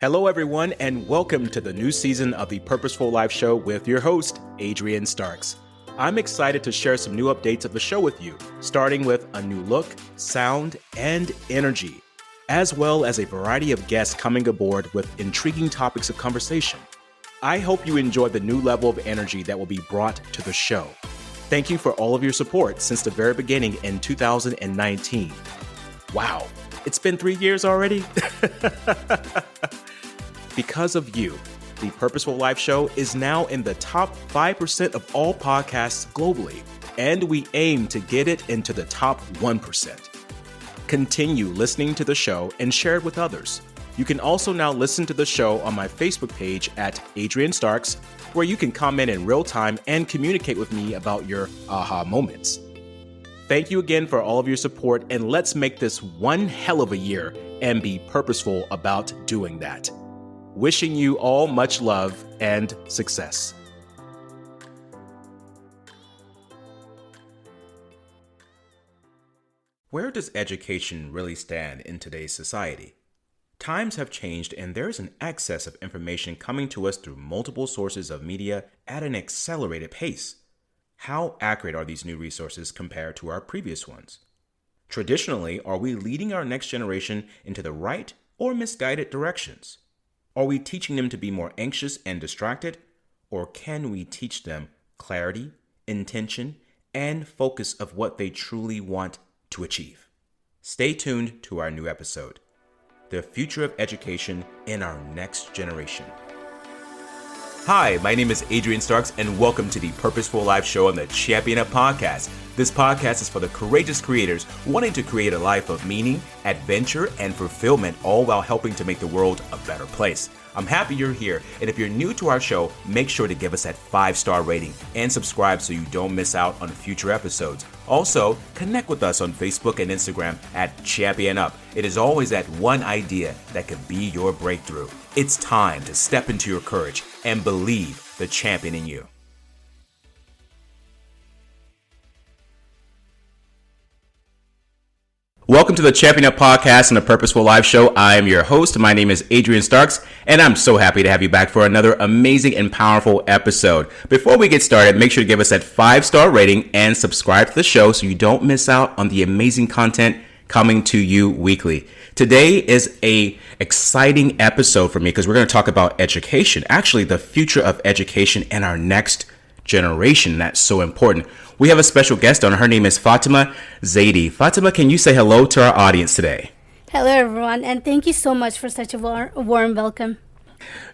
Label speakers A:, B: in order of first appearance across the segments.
A: Hello, everyone, and welcome to the new season of the Purposeful Life Show with your host, Adrian Starks. I'm excited to share some new updates of the show with you, starting with a new look, sound, and energy, as well as a variety of guests coming aboard with intriguing topics of conversation. I hope you enjoy the new level of energy that will be brought to the show. Thank you for all of your support since the very beginning in 2019. Wow, it's been 3 years already? Because of you, the Purposeful Life Show is now in the top 5% of all podcasts globally, and we aim to get it into the top 1%. Continue listening to the show and share it with others. You can also now listen to the show on my Facebook page at Adrian Starks, where you can comment in real time and communicate with me about your aha moments. Thank you again for all of your support, and let's make this one hell of a year and be purposeful about doing that. Wishing you all much love and success. Where does education really stand in today's society? Times have changed, and there's an excess of information coming to us through multiple sources of media at an accelerated pace. How accurate are these new resources compared to our previous ones? Traditionally, are we leading our next generation into the right or misguided directions? Are we teaching them to be more anxious and distracted? Or can we teach them clarity, intention, and focus of what they truly want to achieve? Stay tuned to our new episode, The Future of Education in Our Next Generation. Hi, my name is Adrian Starks, and welcome to the Purposeful Life Show on the Champion Up Podcast. This podcast is for the courageous creators wanting to create a life of meaning, adventure, and fulfillment, all while helping to make the world a better place. I'm happy you're here, and if you're new to our show, make sure to give us that 5-star rating and subscribe so you don't miss out on future episodes. Also, connect with us on Facebook and Instagram at Champion Up. It is always that one idea that could be your breakthrough. It's time to step into your courage and believe the champion in you. Welcome to the Champion Up Podcast and the Purposeful Life Show. I am your host. My name is Adrian Starks, and I'm so happy to have you back for another amazing and powerful episode. Before we get started, make sure to give us that 5-star rating and subscribe to the show so you don't miss out on the amazing content coming to you weekly. Today is a exciting episode for me because we're going to talk about education, actually the future of education and our next generation. That's so important. We have a special guest on. Her name is Fatima Zaidi. Fatima, can you say hello to our audience today?
B: Hello, everyone, and thank you so much for such a warm welcome.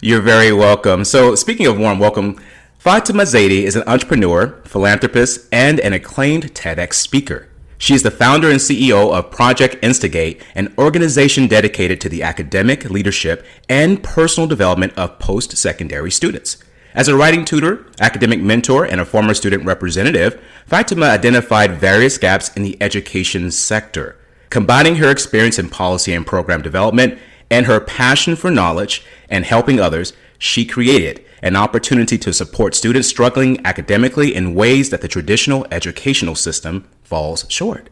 A: You're very welcome. So speaking of warm welcome, Fatima Zaidi is an entrepreneur, philanthropist, and an acclaimed TEDx speaker. She is the founder and CEO of Project Instigate, an organization dedicated to the academic leadership and personal development of post-secondary students. As a writing tutor, academic mentor, and a former student representative, Fatima identified various gaps in the education sector. Combining her experience in policy and program development and her passion for knowledge and helping others, she created an opportunity to support students struggling academically in ways that the traditional educational system falls short.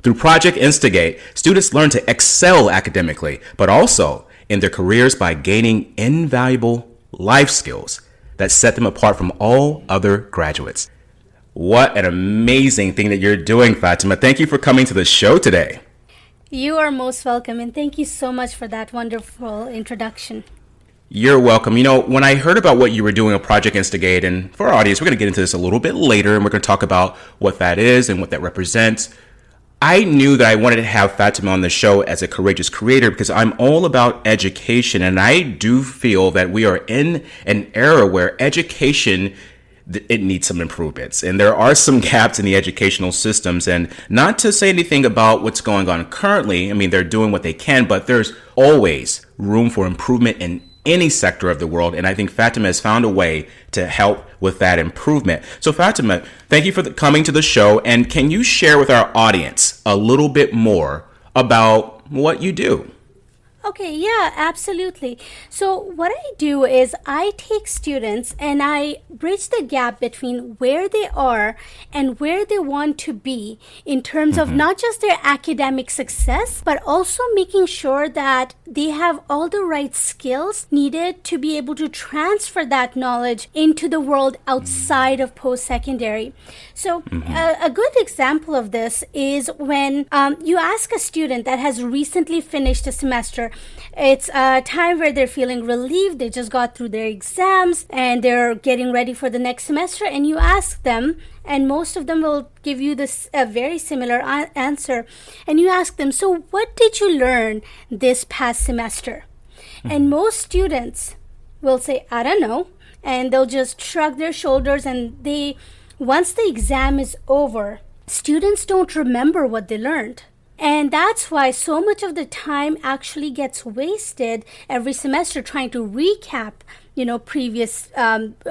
A: Through Project Instigate, students learn to excel academically, but also in their careers by gaining invaluable life skills that set them apart from all other graduates. What an amazing thing that you're doing, Fatima. Thank you for coming to the show today.
B: You are most welcome, and thank you so much for that wonderful introduction.
A: You're welcome. You know, when I heard about what you were doing at Project Instigate, and for our audience, we're going to get into this a little bit later, and we're going to talk about what that is and what that represents. I knew that I wanted to have Fatima on the show as a courageous creator because I'm all about education, and I do feel that we are in an era where education, it needs some improvements, and there are some gaps in the educational systems. And not to say anything about what's going on currently, I mean, they're doing what they can, but there's always room for improvement in any sector of the world. And I think Fatima has found a way to help with that improvement. So Fatima, thank you for coming to the show. And can you share with our audience a little bit more about what you do?
B: Okay, yeah, absolutely. So, what I do is I take students and I bridge the gap between where they are and where they want to be in terms of not just their academic success, but also making sure that they have all the right skills needed to be able to transfer that knowledge into the world outside of post secondary. So, a good example of this is when you ask a student that has recently finished a semester. It's a time where they're feeling relieved. They just got through their exams and they're getting ready for the next semester. And you ask them, and most of them will give you this a very similar answer. And you ask them, so what did you learn this past semester? And most students will say, I don't know. And they'll just shrug their shoulders, and once the exam is over, students don't remember what they learned. And that's why so much of the time actually gets wasted every semester trying to recap, previous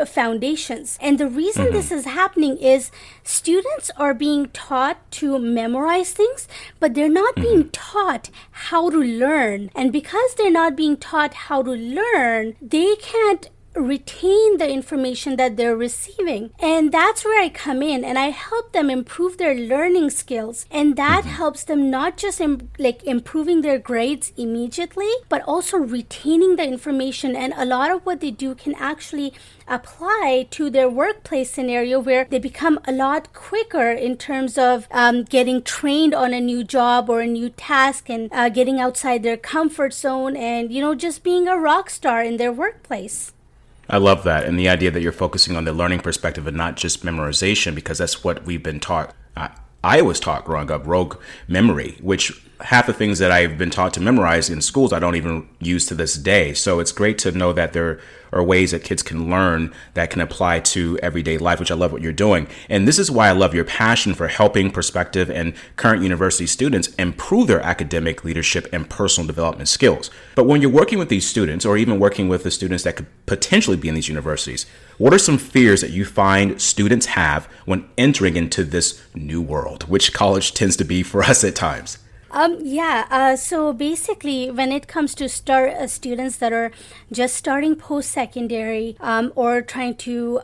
B: foundations. And the reason this is happening is students are being taught to memorize things, but they're not being taught how to learn. And because they're not being taught how to learn, they can't retain the information that they're receiving. And that's where I come in and I help them improve their learning skills. And that helps them not just improving their grades immediately, but also retaining the information. And a lot of what they do can actually apply to their workplace scenario, where they become a lot quicker in terms of getting trained on a new job or a new task, and getting outside their comfort zone, and just being a rock star in their workplace.
A: I love that. And the idea that you're focusing on the learning perspective and not just memorization, because that's what we've been taught. I was taught growing up, rogue memory, which half the things that I've been taught to memorize in schools I don't even use to this day. So it's great to know that there are ways that kids can learn that can apply to everyday life, which I love what you're doing. And this is why I love your passion for helping prospective and current university students improve their academic, leadership, and personal development skills. But when you're working with these students, or even working with the students that could potentially be in these universities, what are some fears that you find students have when entering into this new world, which college tends to be for us at times?
B: So basically, when it comes to students that are just starting post-secondary or trying to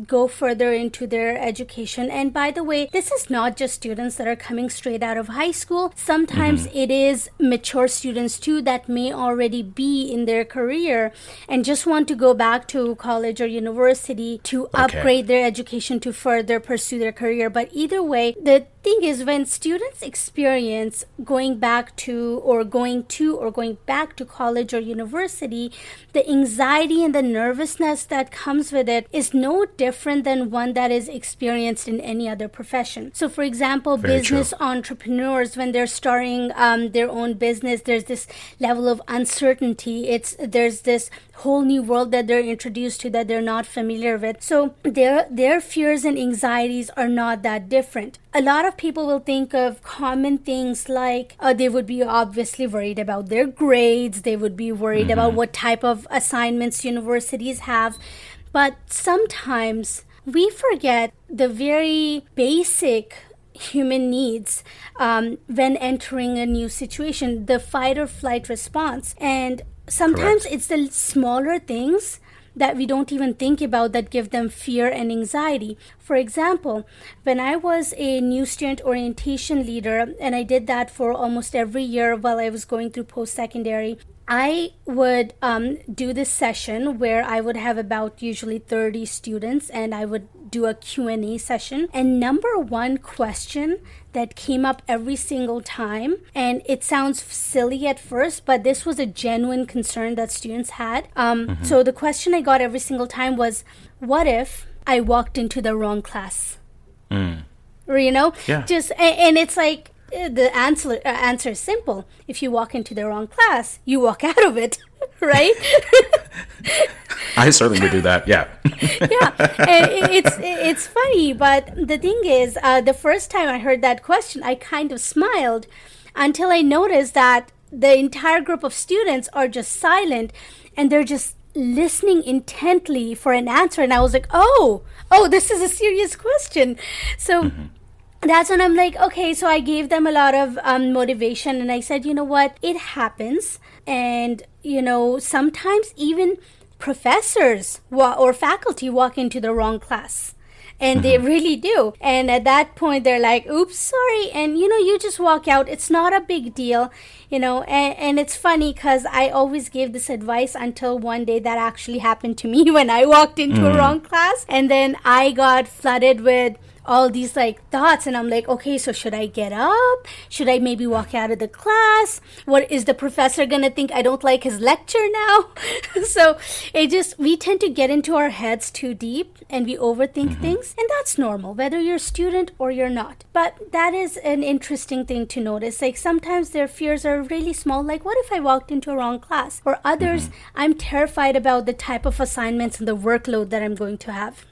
B: go further into their education, and by the way, this is not just students that are coming straight out of high school. Sometimes it is mature students too that may already be in their career and just want to go back to college or university to upgrade their education to further pursue their career. But either way, the thing is, when students experience going back to or going back to college or university, the anxiety and the nervousness that comes with it is no different than one that is experienced in any other profession. So for example, business entrepreneurs, when they're starting their own business, there's this level of uncertainty. There's this whole new world that they're introduced to that they're not familiar with. So their fears and anxieties are not that different. A lot of people will think of common things like they would be obviously worried about their grades. They would be worried about what type of assignments universities have. But sometimes we forget the very basic human needs when entering a new situation, the fight or flight response. And sometimes it's the smaller things that we don't even think about that give them fear and anxiety. For example, when I was a new student orientation leader, and I did that for almost every year while I was going through post-secondary, I would do this session where I would have about usually 30 students, and I would do a Q&A session. And number one question that came up every single time, and it sounds silly at first, but this was a genuine concern that students had. So the question I got every single time was, what if I walked into the wrong class? Or, and it's like, the answer is simple. If you walk into the wrong class, you walk out of it, right?
A: I certainly would do that, yeah.
B: It's funny, but the thing is, the first time I heard that question, I kind of smiled until I noticed that the entire group of students are just silent and they're just listening intently for an answer. And I was like, oh, this is a serious question. So that's when I'm like, okay, so I gave them a lot of motivation, and I said, you know what, it happens. And, sometimes even professors or faculty walk into the wrong class. And they really do. And at that point, they're like, oops, sorry. And, you just walk out. It's not a big deal, and it's funny because I always gave this advice until one day that actually happened to me when I walked into a wrong class. And then I got flooded with all these thoughts, and I'm like, okay, so should I get up? Should I maybe walk out of the class? What is the professor gonna think? I don't like his lecture now? So we tend to get into our heads too deep, and we overthink things, and that's normal, whether you're a student or you're not. But that is an interesting thing to notice. Sometimes their fears are really small, like what if I walked into a wrong class? Or others, I'm terrified about the type of assignments and the workload that I'm going to have.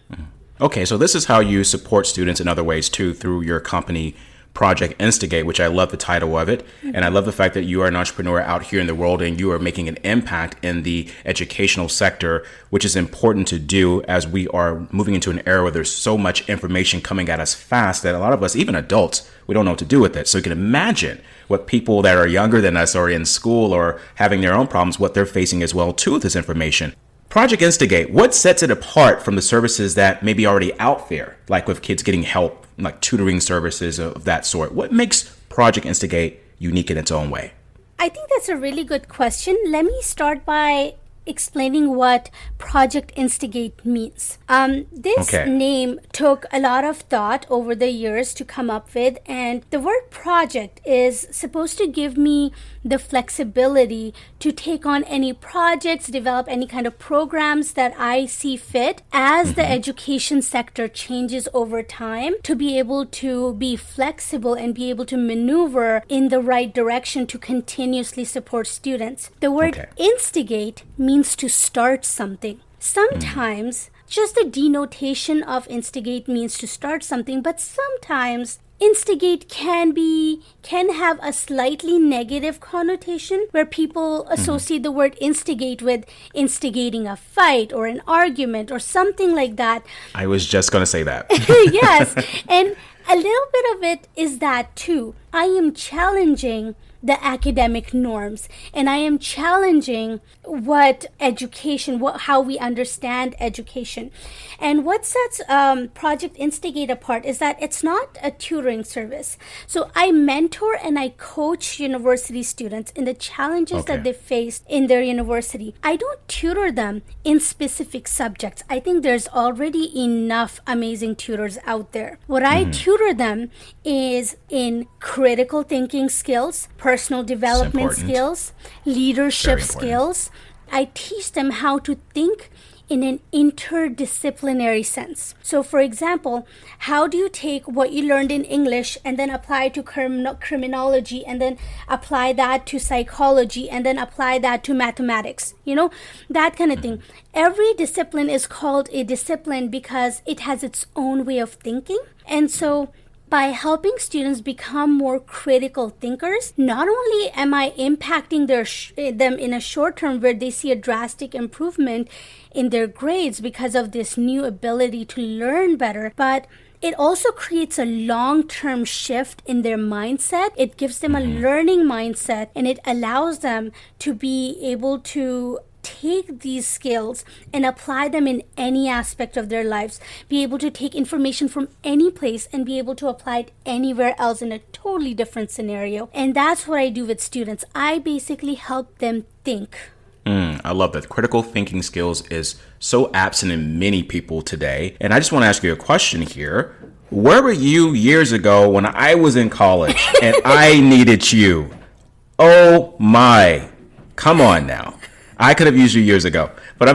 A: Okay, so this is how you support students in other ways too, through your company, Project Instigate, which I love the title of it. And I love the fact that you are an entrepreneur out here in the world and you are making an impact in the educational sector, which is important to do as we are moving into an era where there's so much information coming at us fast that a lot of us, even adults, we don't know what to do with it. So you can imagine what people that are younger than us or in school or having their own problems, what they're facing as well too with this information. Project Instigate, what sets it apart from the services that may be already out there, like with kids getting help, like tutoring services of that sort? What makes Project Instigate unique in its own way?
B: I think that's a really good question. Let me start by explaining what Project Instigate means. This name took a lot of thought over the years to come up with, and the word project is supposed to give me the flexibility to take on any projects, develop any kind of programs that I see fit as the education sector changes over time, to be able to be flexible and be able to maneuver in the right direction to continuously support students. The word instigate means to start something. Sometimes just the denotation of instigate means to start something, but sometimes instigate can have a slightly negative connotation where people associate the word instigate with instigating a fight or an argument or something like that.
A: I was just going to say that.
B: Yes, and a little bit of it is that too. I am challenging the academic norms, and I am challenging what education, how we understand education. And what sets Project Instigate apart is that it's not a tutoring service. So I mentor and I coach university students in the challenges that they face in their university. I don't tutor them in specific subjects. I think there's already enough amazing tutors out there. What I tutor them is in critical thinking skills, personal development skills, leadership skills. I teach them how to think in an interdisciplinary sense. So for example, how do you take what you learned in English and then apply it to criminology, and then apply that to psychology, and then apply that to mathematics, that kind of thing. Every discipline is called a discipline because it has its own way of thinking. And so by helping students become more critical thinkers, not only am I impacting them in a short term where they see a drastic improvement in their grades because of this new ability to learn better, but it also creates a long-term shift in their mindset. It gives them a learning mindset, and it allows them to be able to take these skills and apply them in any aspect of their lives, be able to take information from any place and be able to apply it anywhere else in a totally different scenario. And that's what I do with students. I basically help them think.
A: I love that. Critical thinking skills is so absent in many people today. And I just want to ask you a question here. Where were you years ago when I was in college and I needed you? Oh my, come on now. I could have used you years ago, but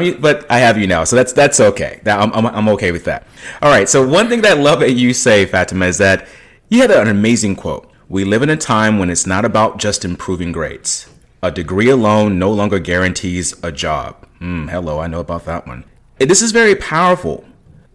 A: I have you now, so that's okay. I'm okay with that. All right. So one thing that I love that you say, Fatima, is that you had an amazing quote. We live in a time when it's not about just improving grades. A degree alone no longer guarantees a job. Hello, I know about that one. This is very powerful.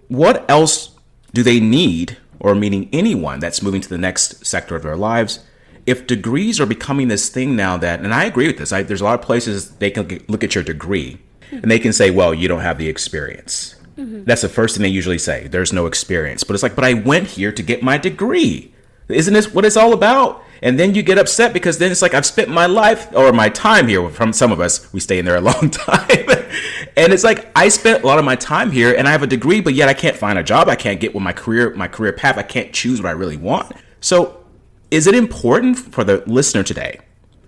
A: What else do they need, or meaning anyone that's moving to the next sector of their lives, if degrees are becoming this thing now that, and I agree with this, there's a lot of places they can look at your degree and they can say, well, you don't have the experience. That's the first thing they usually say. There's no experience. But it's like, but I went here to get my degree. Isn't this what it's all about? And then you get upset because then it's like, I've spent my life or my time here. From some of us, we stay in there a long time. And it's like, I spent a lot of my time here and I have a degree, but yet I can't find a job. I can't get with my career path. I can't choose what I really want. So is it important for the listener today,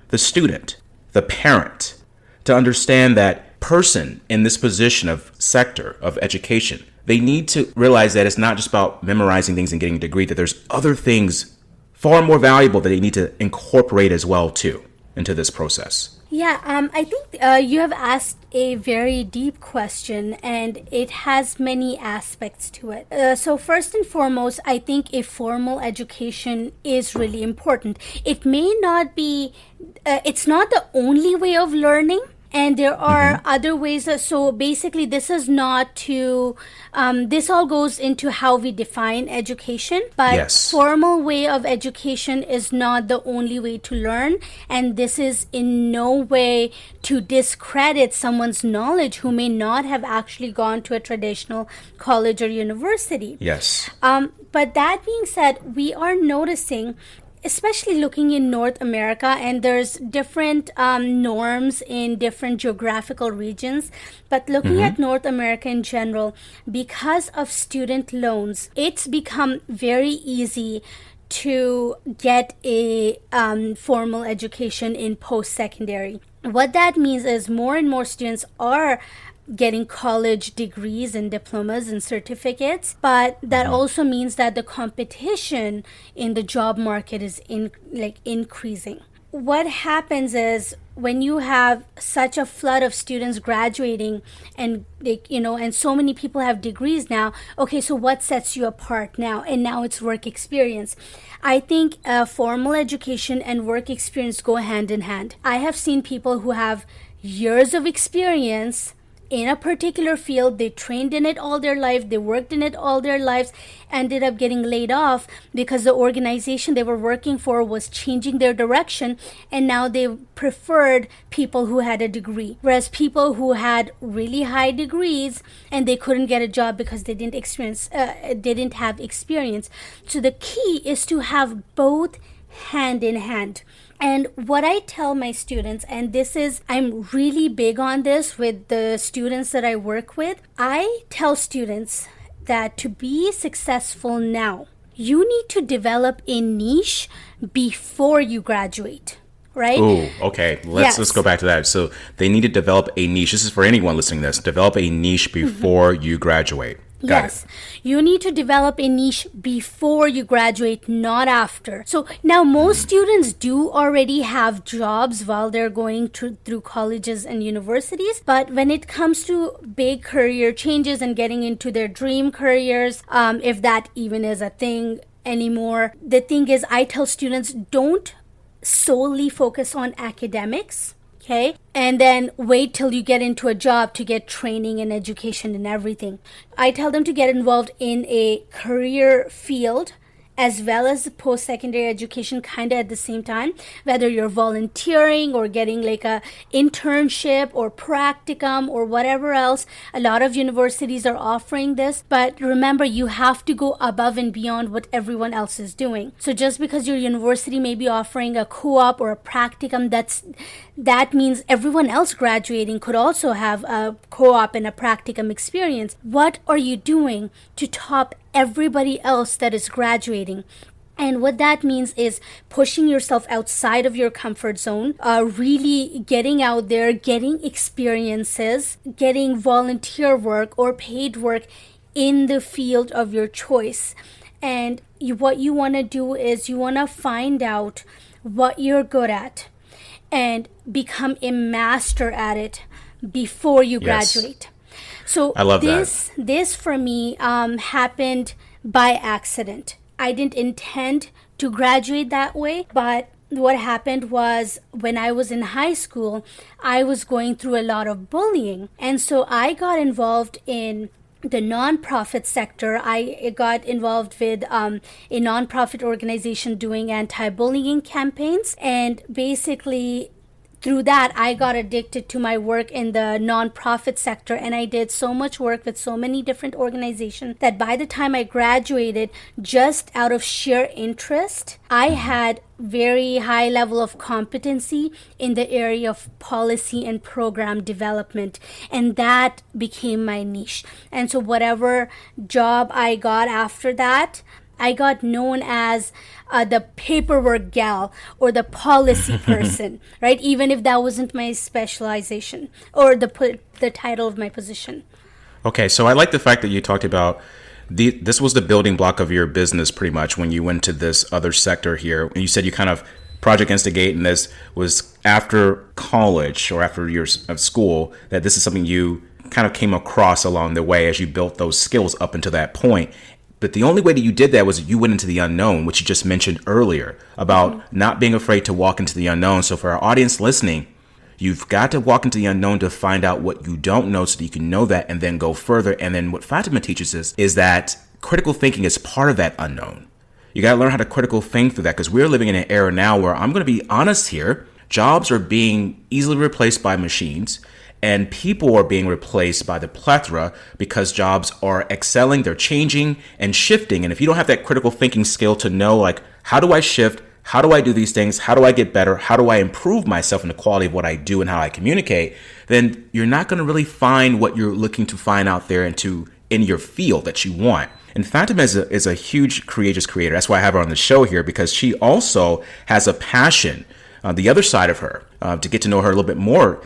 A: the student, the parent, to understand that person in this position of sector of education, they need to realize that it's not just about memorizing things and getting a degree, that there's other things far more valuable that they need to incorporate as well too into this process?
B: Yeah, I think you have asked a very deep question, and it has many aspects to it. So first and foremost, I think a formal education is really important. It may not be, it's not the only way of learning. And there are other ways. So basically, this is not to, this all goes into how we define education. But
A: Yes.
B: formal way of education is not the only way to learn. And this is in no way to discredit someone's knowledge who may not have actually gone to a traditional college or university.
A: Yes.
B: But that being said, we are noticing, especially looking in North America, and there's different norms in different geographical regions, but looking at North America in general, because of student loans, it's become very easy to get a formal education in post-secondary. What that means is more and more students are getting college degrees and diplomas and certificates, but that also means that the competition in the job market is increasing. What happens is when you have such a flood of students graduating and and so many people have degrees now, okay, so what sets you apart now? And now it's work experience. I think formal education and work experience go hand in hand. I have seen people who have years of experience in a particular field, they trained in it all their life, they worked in it all their lives, ended up getting laid off because the organization they were working for was changing their direction, and now they preferred people who had a degree. Whereas people who had really high degrees and they couldn't get a job because they didn't have experience. So the key is to have both hand in hand. And what I tell my students, and this is, I'm really big on this with the students that I work with, I tell students that to be successful now, you need to develop a niche before you graduate. Right?
A: Oh, okay. Let's go back to that. So they need to develop a niche. This is for anyone listening to this. Develop a niche before you graduate. Got it.
B: You need to develop a niche before you graduate, not after. So now most students do already have jobs while they're going through colleges and universities. But when it comes to big career changes and getting into their dream careers, if that even is a thing anymore, the thing is, I tell students, don't solely focus on academics. Okay, and then wait till you get into a job to get training and education and everything. I tell them to get involved in a career field as well as the post-secondary education kind of at the same time, whether you're volunteering or getting like a internship or practicum or whatever else. A lot of universities are offering this, but remember, you have to go above and beyond what everyone else is doing. So just because your university may be offering a co-op or a practicum, that means everyone else graduating could also have a co-op and a practicum experience. What are you doing to top everybody else that is graduating? And what that means is pushing yourself outside of your comfort zone, really getting out there, getting experiences, getting volunteer work or paid work in the field of your choice. And what you want to do is you want to find out what you're good at and become a master at it before you graduate. So
A: I love
B: this for me happened by accident. I didn't intend to graduate that way, but what happened was when I was in high school, I was going through a lot of bullying. And so I got involved in the nonprofit sector. I got involved with a nonprofit organization doing anti-bullying campaigns, and basically through that, I got addicted to my work in the nonprofit sector, and I did so much work with so many different organizations that by the time I graduated, just out of sheer interest, I had very high level of competency in the area of policy and program development, and that became my niche. And so whatever job I got after that, I got known as the paperwork gal or the policy person, right? Even if that wasn't my specialization or the title of my position.
A: Okay, so I like the fact that you talked about this was the building block of your business pretty much when you went to this other sector here. And you said you kind of Project Instigate, and this was after college or after years of school, that this is something you kind of came across along the way as you built those skills up until that point. But the only way that you did that was you went into the unknown, which you just mentioned earlier about not being afraid to walk into the unknown. So for our audience listening, you've got to walk into the unknown to find out what you don't know so that you can know that and then go further. And then what Fatima teaches us is that critical thinking is part of that unknown. You got to learn how to critical think through that, because we're living in an era now where, I'm going to be honest here, jobs are being easily replaced by machines. And people are being replaced by the plethora because jobs are excelling, they're changing and shifting. And if you don't have that critical thinking skill to know, like, how do I shift? How do I do these things? How do I get better? How do I improve myself in the quality of what I do and how I communicate? Then you're not going to really find what you're looking to find out there in your field that you want. And Fatima is a huge courageous creator. That's why I have her on the show here, because she also has a passion, the other side of her, to get to know her a little bit more,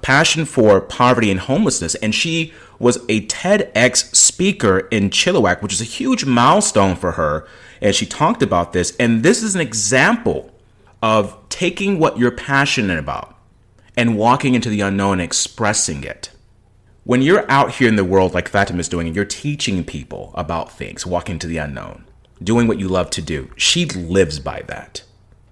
A: passion for poverty and homelessness. And she was a TEDx speaker in Chilliwack, which is a huge milestone for her. And she talked about this. And this is an example of taking what you're passionate about and walking into the unknown and expressing it. When you're out here in the world like Fatima is doing, and you're teaching people about things, walking into the unknown, doing what you love to do, she lives by that.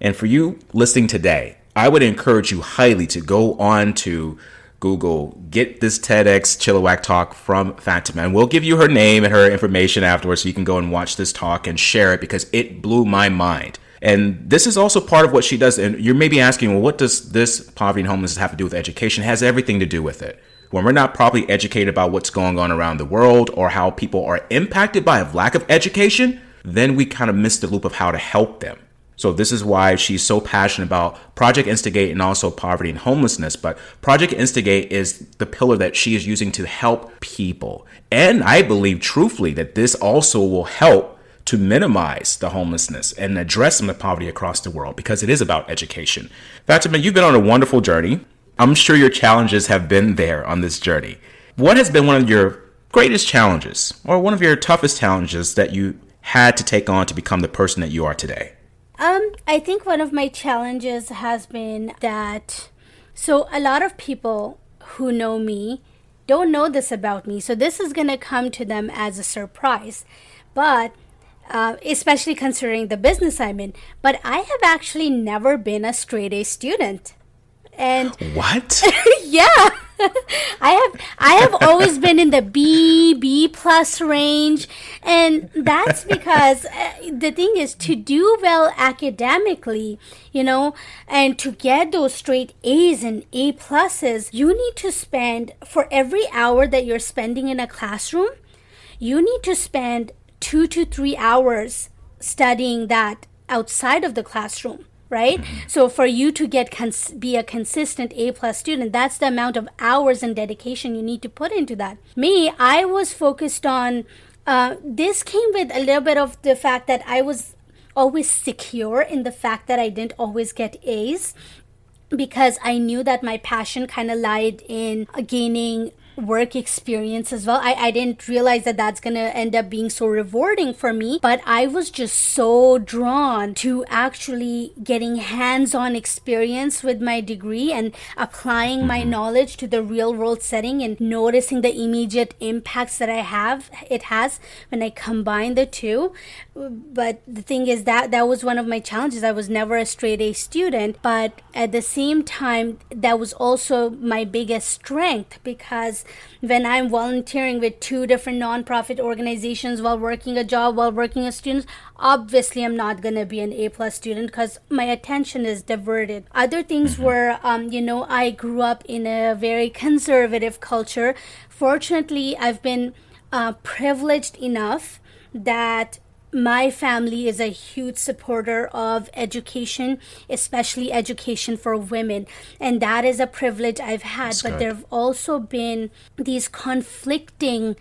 A: And for you listening today, I would encourage you highly to go on to Google, get this TEDx Chilliwack talk from Fatima, and we'll give you her name and her information afterwards so you can go and watch this talk and share it, because it blew my mind. And this is also part of what she does. And you're maybe asking, well, what does this poverty and homelessness have to do with education? It has everything to do with it. When we're not properly educated about what's going on around the world or how people are impacted by a lack of education, then we kind of miss the loop of how to help them. So this is why she's so passionate about Project Instigate and also poverty and homelessness. But Project Instigate is the pillar that she is using to help people. And I believe truthfully that this also will help to minimize the homelessness and address some of the poverty across the world, because it is about education. Fatima, you've been on a wonderful journey. I'm sure your challenges have been there on this journey. What has been one of your greatest challenges or one of your toughest challenges that you had to take on to become the person that you are today?
B: I think one of my challenges has been that, so a lot of people who know me don't know this about me. So this is going to come to them as a surprise. But especially considering the business I'm in. But I have actually never been a straight A student. And
A: what?
B: Yeah. I have always been in the B plus range, and that's because the thing is, to do well academically, and to get those straight A's and A pluses, you need to spend, for every hour that you're spending in a classroom, you need to spend 2 to 3 hours studying that outside of the classroom. Right? So for you to be a consistent A plus student, that's the amount of hours and dedication you need to put into that. Me, I was focused on, this came with a little bit of the fact that I was always secure in the fact that I didn't always get A's, because I knew that my passion kind of lied in gaining work experience as well. I didn't realize that that's going to end up being so rewarding for me, but I was just so drawn to actually getting hands-on experience with my degree and applying my knowledge to the real world setting and noticing the immediate impacts that it has when I combine the two. But the thing is that was one of my challenges. I was never a straight A student, but at the same time, that was also my biggest strength, because when I'm volunteering with 2 different nonprofit organizations while working a job, while working as students, obviously I'm not going to be an A+ student because my attention is diverted. Other things were, I grew up in a very conservative culture. Fortunately, I've been privileged enough that my family is a huge supporter of education, especially education for women. And that is a privilege I've had.
A: That's
B: but
A: good.
B: there have also been these conflicting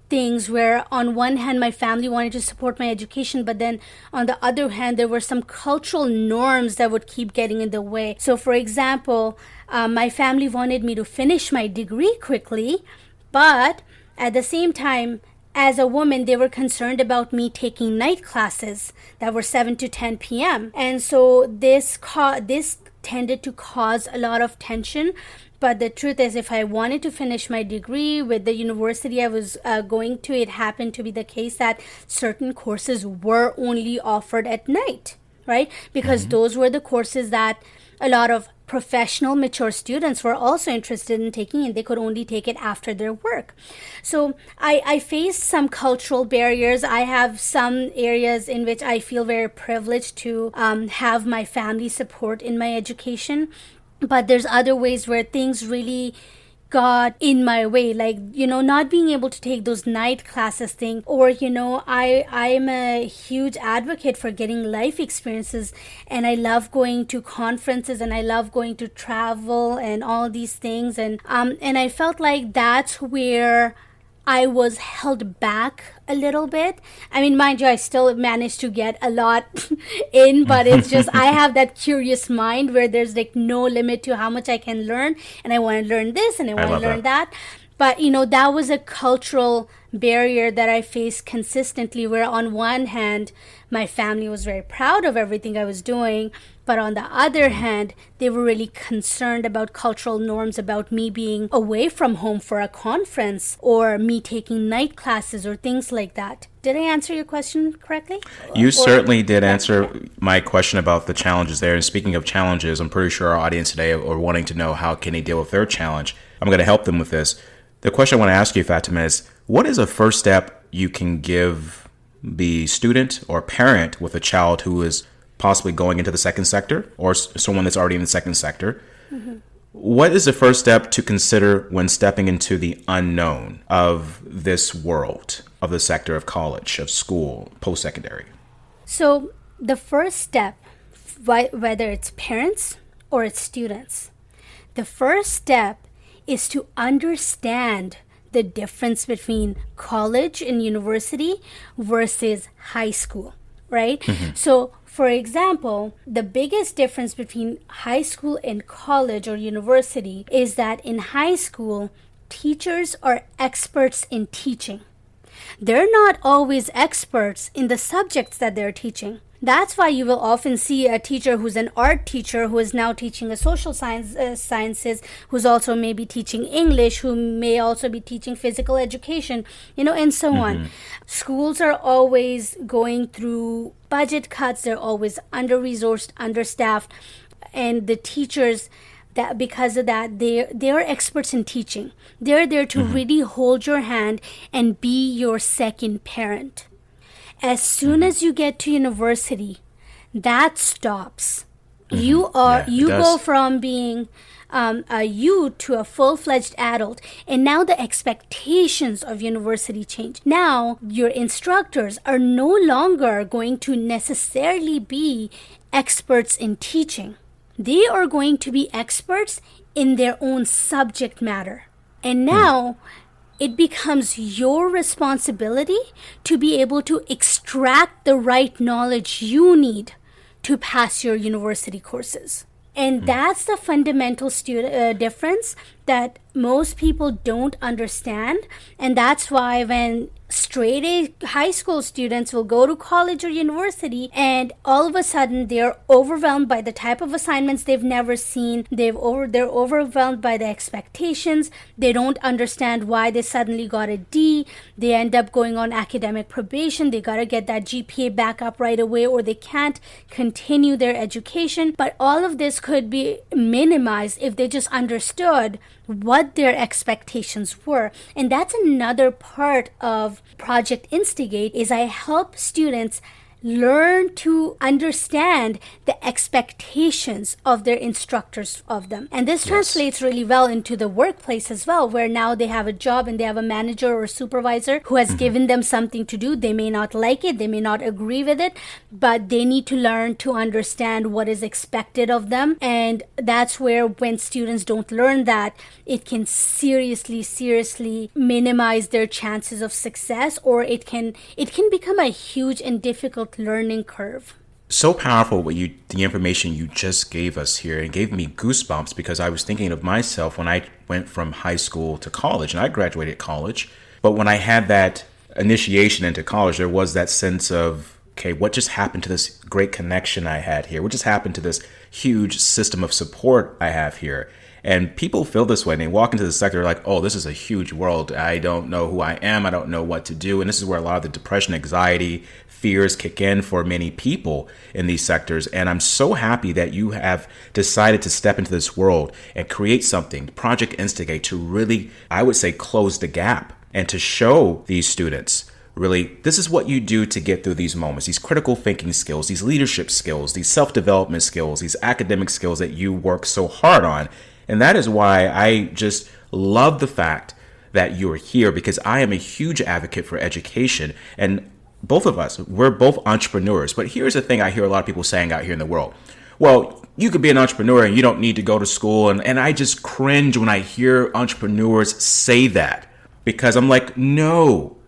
B: things where on one hand my family wanted to support my education, but then on the other hand there were some cultural norms that would keep getting in the way. So for example, my family wanted me to finish my degree quickly, but at the same time, as a woman, they were concerned about me taking night classes that were 7 to 10 p.m. And so this tended to cause a lot of tension. But the truth is, if I wanted to finish my degree with the university I was going to, it happened to be the case that certain courses were only offered at night, right? Because those were the courses that a lot of professional, mature students were also interested in taking, and they could only take it after their work. So I faced some cultural barriers. I have some areas in which I feel very privileged to have my family support in my education. But there's other ways where things really got in my way, like, not being able to take those night classes thing, or, I'm a huge advocate for getting life experiences, and I love going to conferences, and I love going to travel and all these things. And I felt like that's where I was held back a little bit. I mean, mind you, I still managed to get a lot in, but it's just I have that curious mind where there's like no limit to how much I can learn, and I want to learn this and I want to learn that. But, that was a cultural barrier that I faced consistently, where on one hand, my family was very proud of everything I was doing, but on the other hand, they were really concerned about cultural norms, about me being away from home for a conference, or me taking night classes or things like that. Did I answer your question correctly?
A: You certainly did answer my question about the challenges there. And speaking of challenges, I'm pretty sure our audience today are wanting to know how can they deal with their challenge. I'm going to help them with this. The question I want to ask you, Fatima, is what is a first step you can give the student or parent with a child who is possibly going into the second sector, or someone that's already in the second sector? What is the first step to consider when stepping into the unknown of this world, of the sector of college, of school, post-secondary?
B: So the first step, whether it's parents or it's students, the first step is to understand the difference between college and university versus high school, right? So, for example, the biggest difference between high school and college or university is that in high school, teachers are experts in teaching. They're not always experts in the subjects that they're teaching. That's why you will often see a teacher who's an art teacher who is now teaching a social sciences, who's also maybe teaching English, who may also be teaching physical education, and so on. Schools are always going through budget cuts. They're always under-resourced, understaffed, and the teachers, that because of that, they are experts in teaching. They're there to really hold your hand and be your second parent. As soon as you get to university, that stops. You go from being a youth to a full-fledged adult, and now the expectations of university change. Now your instructors are no longer going to necessarily be experts in teaching. They are going to be experts in their own subject matter. And now it becomes your responsibility to be able to extract the right knowledge you need to pass your university courses. And that's the fundamental difference that most people don't understand. And that's why when straight A high school students will go to college or university, and all of a sudden they're overwhelmed by the type of assignments they've never seen. They're overwhelmed by the expectations. They don't understand why they suddenly got a D. They end up going on academic probation. They got to get that GPA back up right away, or they can't continue their education. But all of this could be minimized if they just understood what their expectations were. And that's another part of Project Instigate is I help students learn to understand the expectations of their instructors of them. And this translates really well into the workplace as well, where now they have a job and they have a manager or a supervisor who has given them something to do. They may not like it, they may not agree with it, but they need to learn to understand what is expected of them. And that's where when students don't learn that, it can seriously minimize their chances of success, or it can become a huge and difficult learning curve.
A: So powerful the information you just gave us here, and gave me goosebumps, because I was thinking of myself when I went from high school to college, and I graduated college. But when I had that initiation into college, there was that sense of, okay, what just happened to this great connection I had here? What just happened to this huge system of support I have here? And people feel this way, and they walk into the sector like, oh, this is a huge world. I don't know who I am. I don't know what to do. And this is where a lot of the depression, anxiety, fears kick in for many people in these sectors. And I'm so happy that you have decided to step into this world and create something, Project Instigate, to really, I would say, close the gap and to show these students, really, this is what you do to get through these moments, these critical thinking skills, these leadership skills, these self-development skills, these academic skills that you work so hard on. And that is why I just love the fact that you're here, because I am a huge advocate for education. And both of us, we're both entrepreneurs. But here's the thing I hear a lot of people saying out here in the world. Well, you could be an entrepreneur and you don't need to go to school. And I just cringe when I hear entrepreneurs say that, because I'm like, no,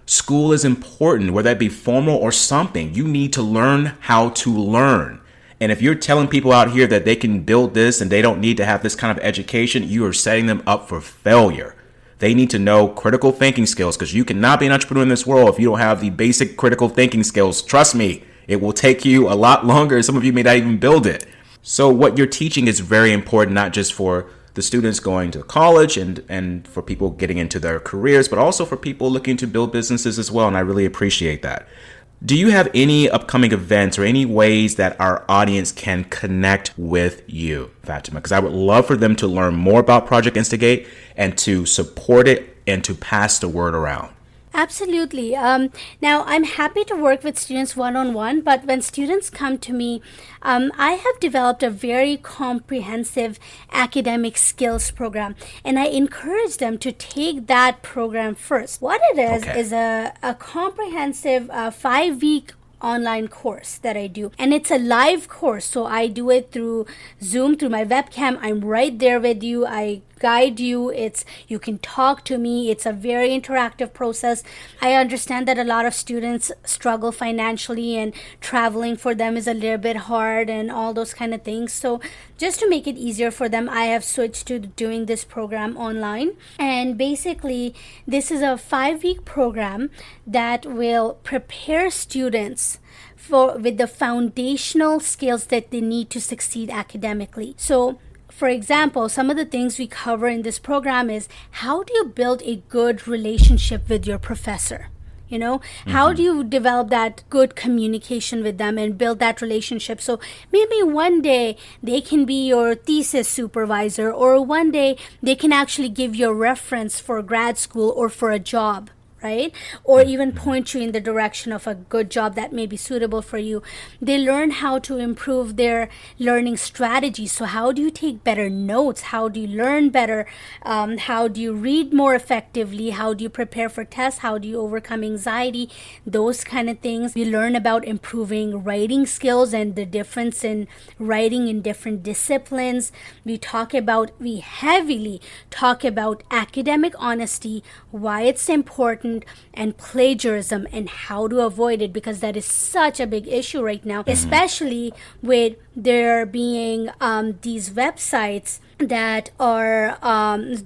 A: school is important, whether that be formal or something. You need to learn how to learn. And if you're telling people out here that they can build this and they don't need to have this kind of education, you are setting them up for failure. They need to know critical thinking skills, because you cannot be an entrepreneur in this world if you don't have the basic critical thinking skills. Trust me, it will take you a lot longer. Some of you may not even build it. So what you're teaching is very important, not just for the students going to college and for people getting into their careers, but also for people looking to build businesses as well. And I really appreciate that. Do you have any upcoming events or any ways that our audience can connect with you, Fatima? Because I would love for them to learn more about Project Instigate and to support it and to pass the word around.
B: Absolutely. Now, I'm happy to work with students one-on-one, but when students come to me, I have developed a very comprehensive academic skills program, and I encourage them to take that program first. What it is a comprehensive 5-week online course that I do, and it's a live course, so I do it through Zoom, through my webcam. I'm right there with you. I guide you. You can talk to me. It's a very interactive process. I understand that a lot of students struggle financially, and traveling for them is a little bit hard and all those kind of things. So just to make it easier for them, I have switched to doing this program online. And basically, this is a 5-week program that will prepare students with the foundational skills that they need to succeed academically. So for example, some of the things we cover in this program is, how do you build a good relationship with your professor? How do you develop that good communication with them and build that relationship? So maybe one day they can be your thesis supervisor, or one day they can actually give you a reference for grad school or for a job, right? Or even point you in the direction of a good job that may be suitable for you. They learn how to improve their learning strategies. So how do you take better notes? How do you learn better? How do you read more effectively? How do you prepare for tests? How do you overcome anxiety? Those kind of things. We learn about improving writing skills and the difference in writing in different disciplines. We heavily talk about academic honesty, why it's important, and plagiarism and how to avoid it, because that is such a big issue right now, especially with there being these websites that are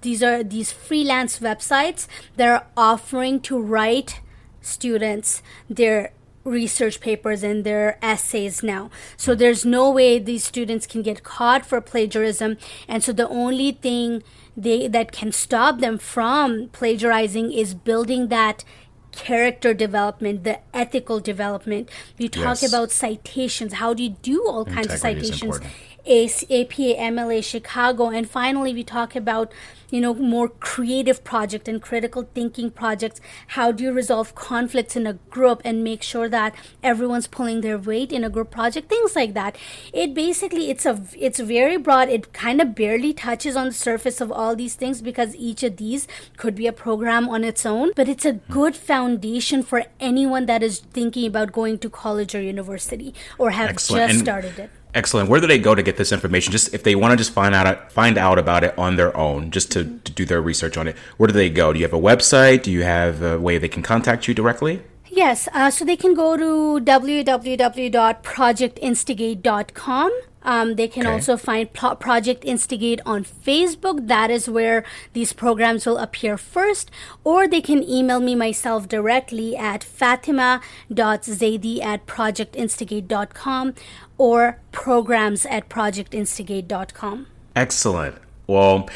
B: these freelance websites that are offering to write students their research papers and their essays now. So there's no way these students can get caught for plagiarism, and so the only thing that can stop them from plagiarizing is building that character development, the ethical development. We talk about citations. How do you do all kinds of citations? APA MLA Chicago. And finally, we talk about more creative project and critical thinking projects. How do you resolve conflicts in a group and make sure that everyone's pulling their weight in a group project? Things like that. It basically, it's very broad. It kind of barely touches on the surface of all these things because each of these could be a program on its own, but it's a good foundation for anyone that is thinking about going to college or university or have just started it.
A: Excellent. Where do they go to get this information? Just if they want to just find out about it on their own, just to do their research on it, where do they go? Do you have a website? Do you have a way they can contact you directly?
B: Yes. So they can go to www.projectinstigate.com. They can also find Project Instigate on Facebook. That is where these programs will appear first. Or they can email me myself directly at fatima.zaidi@projectinstigate.com or programs@projectinstigate.com.
A: Excellent. Well,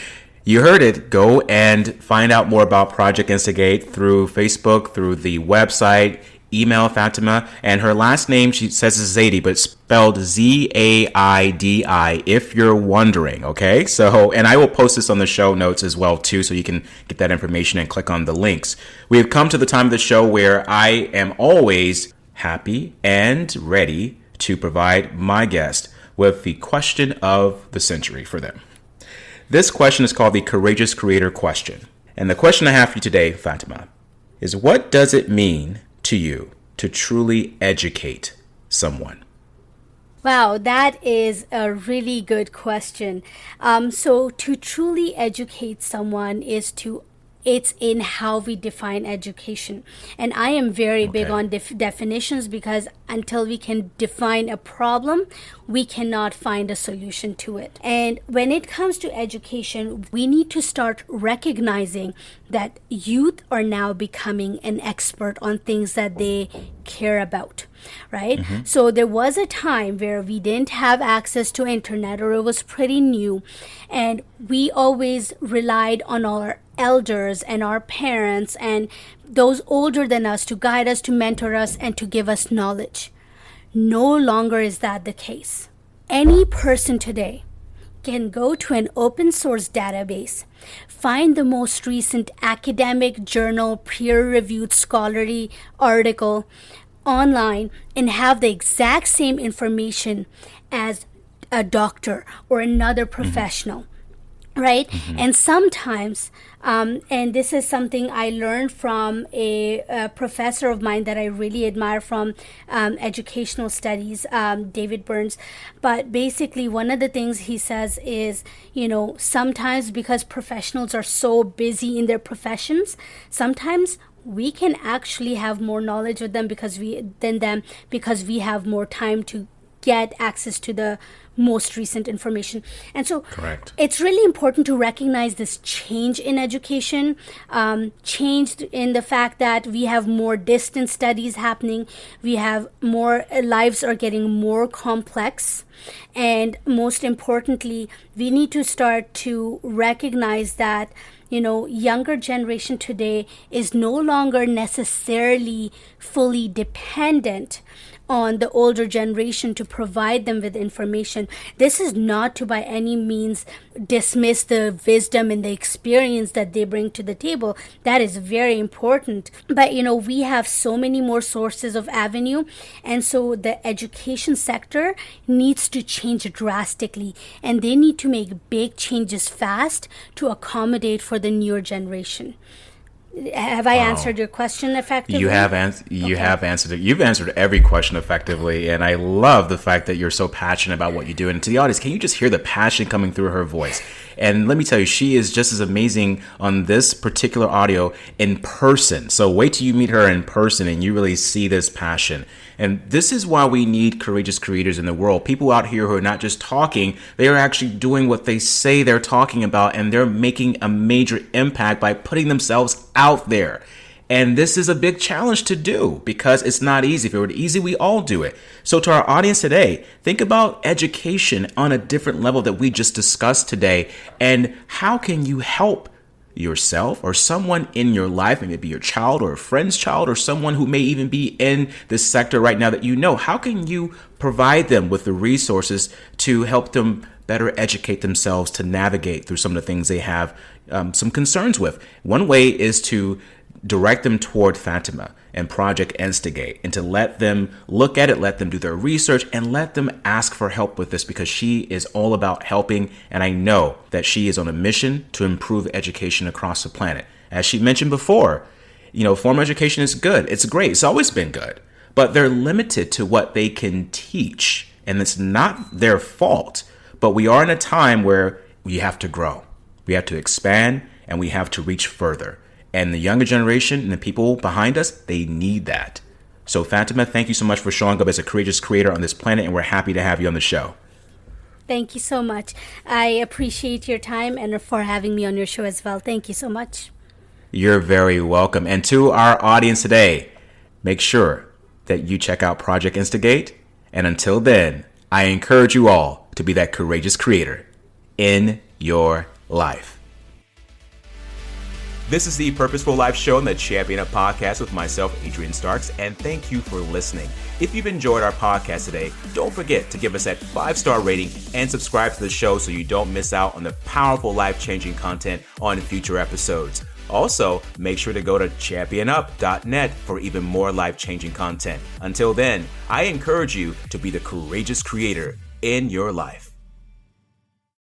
A: you heard it. Go and find out more about Project Instigate through Facebook, through the website. Email Fatima, and her last name, she says is Zaidi, but spelled Zaidi if you're wondering, okay? So, and I will post this on the show notes as well too, so you can get that information and click on the links. We have come to the time of the show where I am always happy and ready to provide my guest with the question of the century for them. This question is called the Courageous Creator question. And the question I have for you today, Fatima, is what does it mean to you to truly educate someone?
B: Wow, that is a really good question. So to truly educate someone it's in how we define education. And I am very big on definitions because until we can define a problem, we cannot find a solution to it. And when it comes to education, we need to start recognizing that youth are now becoming an expert on things that they care about, right? Mm-hmm. So there was a time where we didn't have access to internet, or it was pretty new, and we always relied on our elders and our parents and those older than us to guide us, to mentor us, and to give us knowledge. No longer is that the case. Any person today can go to an open source database, find the most recent academic journal, peer-reviewed scholarly article online, and have the exact same information as a doctor or another professional. Right? Mm-hmm. And sometimes, and this is something I learned from a professor of mine that I really admire from educational studies, David Burns. But basically, one of the things he says is, sometimes because professionals are so busy in their professions, sometimes we can actually have more knowledge of them because we have more time to get access to the most recent information. And so it's really important to recognize this change in education, changed in the fact that we have more distance studies happening, we have more, lives are getting more complex, and most importantly, we need to start to recognize that younger generation today is no longer necessarily fully dependent on the older generation to provide them with information. This is not to by any means dismiss the wisdom and the experience that they bring to the table. That is very important. But we have so many more sources of avenue, and so the education sector needs to change drastically, and they need to make big changes fast to accommodate for the newer generation. Have I answered your question effectively?
A: You have answered it. You've answered every question effectively, and I love the fact that you're so passionate about what you do. And to the audience, can you just hear the passion coming through her voice? And let me tell you, she is just as amazing on this particular audio in person. So wait till you meet her in person and you really see this passion. And this is why we need courageous creators in the world. People out here who are not just talking, they are actually doing what they say they're talking about, and they're making a major impact by putting themselves out there. And this is a big challenge to do because it's not easy. If it were easy, we all do it. So to our audience today, think about education on a different level that we just discussed today. And how can you help yourself or someone in your life, maybe it be your child or a friend's child or someone who may even be in this sector right now that you know, how can you provide them with the resources to help them better educate themselves to navigate through some of the things they have some concerns with? One way is to direct them toward Fatima and Project Instigate and to let them look at it, let them do their research, and let them ask for help with this, because she is all about helping. And I know that she is on a mission to improve education across the planet. As she mentioned before, formal education is good. It's great. It's always been good. But they're limited to what they can teach. And it's not their fault. But we are in a time where we have to grow. We have to expand, and we have to reach further. And the younger generation and the people behind us, they need that. So Fatima, thank you so much for showing up as a courageous creator on this planet, and we're happy to have you on the show.
B: Thank you so much. I appreciate your time and for having me on your show as well. Thank you so much.
A: You're very welcome. And to our audience today, make sure that you check out Project Instigate. And until then, I encourage you all to be that courageous creator in your life. This is the Purposeful Life Show and the Champion Up Podcast with myself, Adrian Starks, and thank you for listening. If you've enjoyed our podcast today, don't forget to give us that 5-star rating and subscribe to the show so you don't miss out on the powerful life-changing content on future episodes. Also, make sure to go to championup.net for even more life-changing content. Until then, I encourage you to be the courageous creator in your life.